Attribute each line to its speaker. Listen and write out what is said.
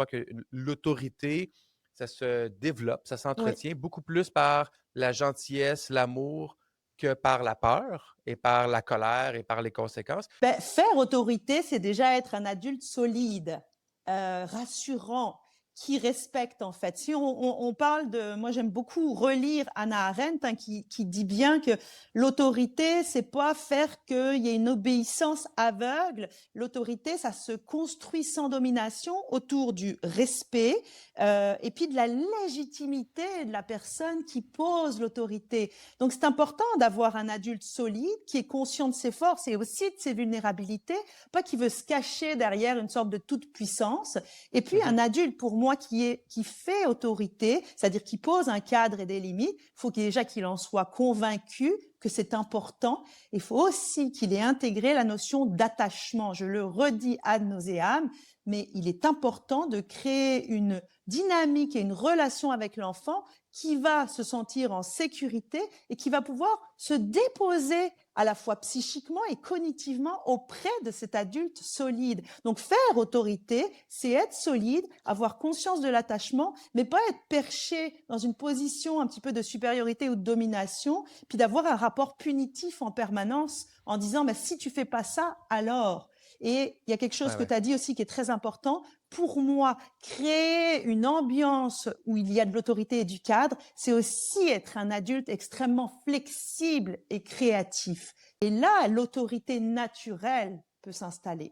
Speaker 1: crois que l'autorité, ça se développe, ça
Speaker 2: Oui.
Speaker 1: s'entretient beaucoup plus par la gentillesse, l'amour, que par la peur et par la colère et par les conséquences.
Speaker 2: Ben, faire autorité, c'est déjà être un adulte solide, rassurant, qui respecte en fait. Si on parle de, moi j'aime beaucoup relire Hannah Arendt hein, qui dit bien que l'autorité, c'est pas faire qu'il y ait une obéissance aveugle. L'autorité, ça se construit sans domination autour du respect et puis de la légitimité de la personne qui pose l'autorité. Donc c'est important d'avoir un adulte solide qui est conscient de ses forces et aussi de ses vulnérabilités, pas qui veut se cacher derrière une sorte de toute puissance. Et puis un
Speaker 1: Mhm.
Speaker 2: adulte pour moi qui fait autorité, c'est-à-dire qui pose un cadre et des limites, il faut déjà qu'il en soit convaincu que c'est important. Il faut aussi qu'il ait intégré la notion d'attachement. Je le redis ad nauseam, mais il est important de créer une dynamique et une relation avec l'enfant qui va se sentir en sécurité et qui va pouvoir se déposer à la fois psychiquement et cognitivement auprès de cet adulte solide. Donc faire autorité, c'est être solide, avoir conscience de l'attachement, mais pas être perché dans une position un petit peu de supériorité ou de domination, puis d'avoir un rapport punitif en permanence en disant bah, si tu fais pas ça, alors. Et il y a quelque chose
Speaker 1: Ouais,
Speaker 2: que
Speaker 1: ouais.
Speaker 2: tu as dit aussi qui est très important. Pour moi, créer une ambiance où il y a de l'autorité et du cadre, c'est aussi être un adulte extrêmement flexible et créatif. Et là, l'autorité naturelle peut s'installer.